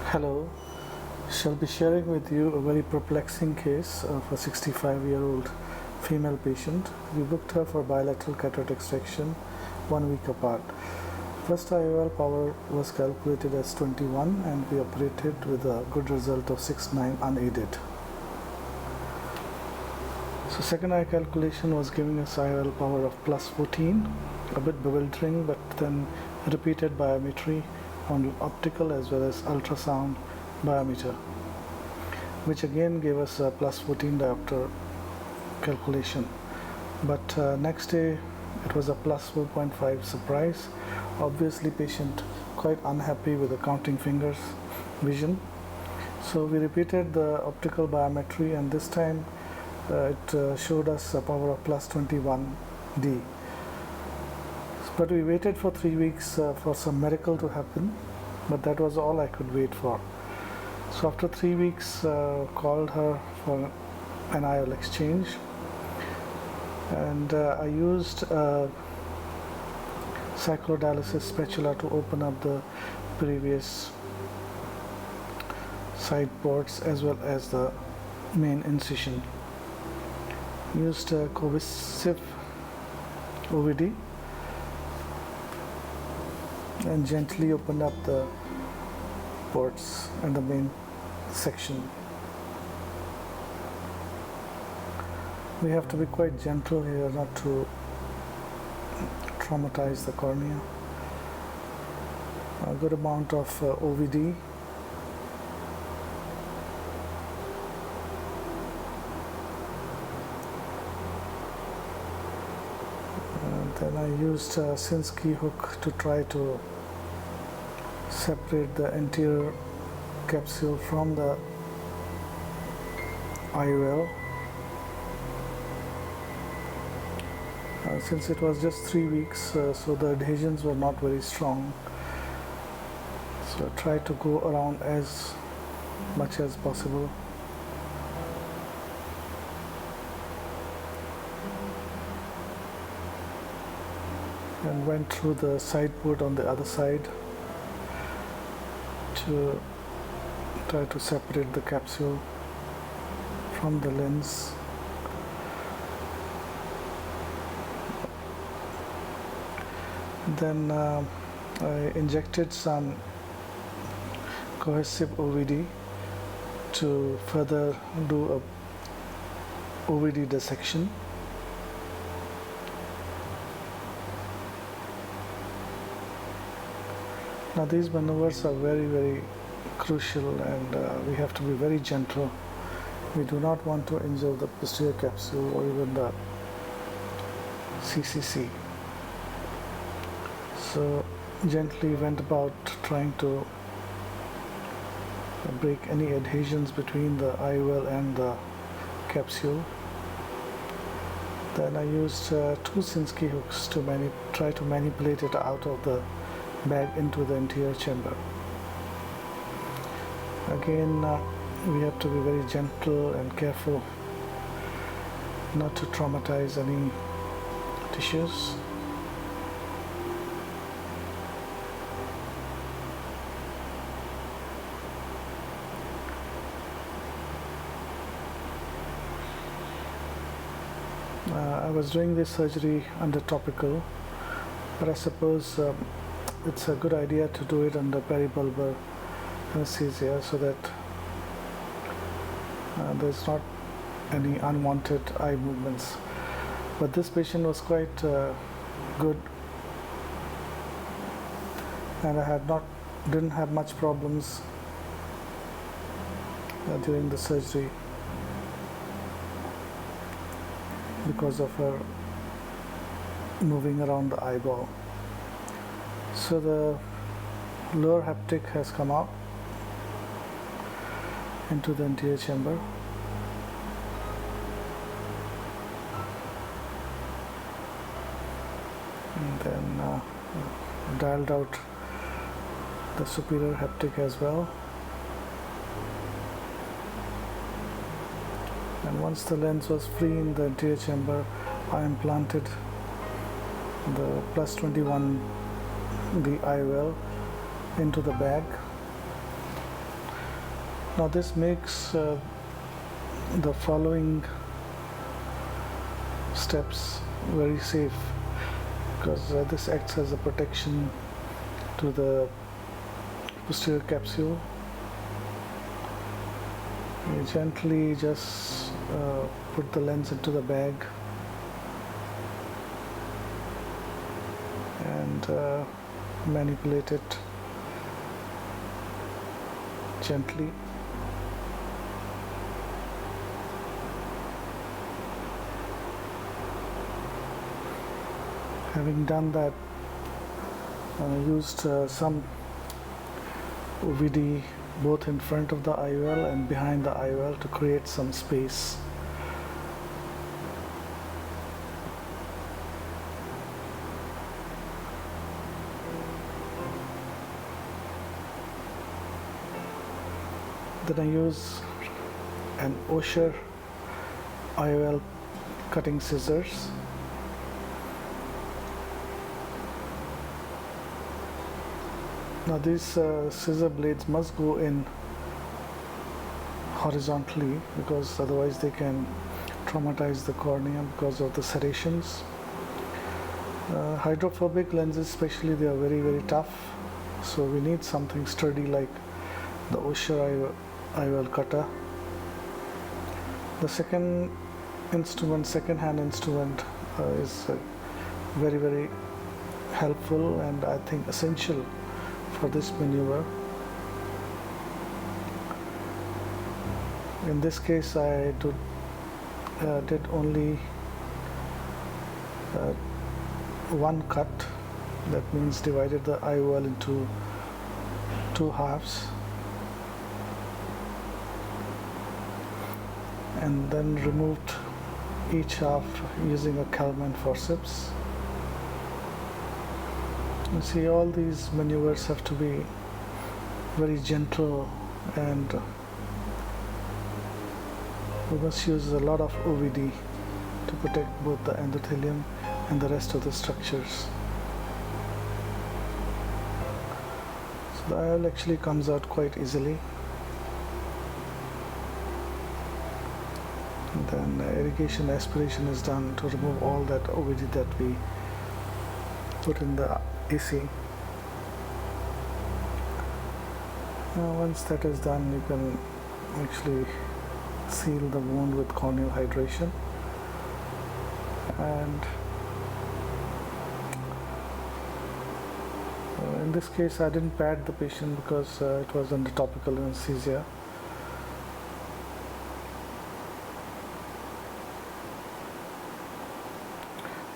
Hello, shall be sharing with you a very perplexing case of a 65-year-old female patient. We booked her for bilateral cataract extraction 1 week apart. First IOL power was calculated as 21 and we operated with a good result of 6/9 unaided. So second eye calculation was giving us IOL power of plus 14, a bit bewildering, but then repeated biometry on optical as well as ultrasound biometer, which again gave us a plus 14 diopter calculation. But next day it was a plus 4.5 surprise. Obviously patient quite unhappy with the counting fingers vision. So we repeated the optical biometry and this time it showed us a power of plus 21 D. But we waited for 3 weeks for some miracle to happen, but that was all I could wait for. So after 3 weeks, called her for an IOL exchange, and I used a cyclodialysis spatula to open up the previous side ports as well as the main incision. Used a cohesive OVD and gently opened up the ports and the main section. We have to be quite gentle here not to traumatize the cornea. A good amount of OVD. Then I used a Sinski hook to try to separate the anterior capsule from the IOL. Since it was just 3 weeks, so the adhesions were not very strong. So I tried to go around as much as possible. And went through the side port on the other side to try to separate the capsule from the lens. Then I injected some cohesive OVD to further do a OVD dissection. Now these maneuvers are very crucial and we have to be very gentle. We do not want to injure the posterior capsule or even the CCC. So gently went about trying to break any adhesions between the IOL and the capsule. Then I used 2 Sinski hooks to try to manipulate it out of the bag into the anterior chamber. Again, we have to be very gentle and careful not to traumatize any tissues. I was doing this surgery under topical, but I suppose it's a good idea to do it under peribulbar anesthesia so that there's not any unwanted eye movements. But this patient was quite good, and I didn't have much problems during the surgery because of her moving around the eyeball. So the lower haptic has come out into the anterior chamber. And then dialed out the superior haptic as well. And once the lens was free in the anterior chamber, I implanted the plus 21 D IOL into the bag. Now this makes the following steps very safe, because this acts as a protection to the posterior capsule. You gently just put the lens into the bag and manipulate it gently. Having done that, I used some OVD both in front of the IOL and behind the IOL to create some space. Then I use an Osher IOL cutting scissors. Now these scissor blades must go in horizontally, because otherwise they can traumatize the cornea because of the serrations. Hydrophobic lenses especially, they are very tough, so we need something sturdy like the Osher IOL cutter. The second hand instrument is very helpful and I think essential for this maneuver. In this case I did only one cut, that means divided the IOL into two halves and then removed each half using a Kalman forceps. You see, all these maneuvers have to be very gentle, and we must use a lot of OVD to protect both the endothelium and the rest of the structures. So the IOL actually comes out quite easily. And then irrigation aspiration is done to remove all that OVD that we put in the AC. Now once that is done, you can actually seal the wound with corneal hydration. And in this case I didn't pad the patient because it was under topical anesthesia.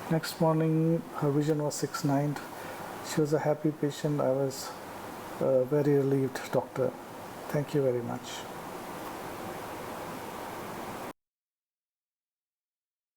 Next morning her vision was 6/9. She was a happy patient. I was very relieved, doctor. Thank you very much.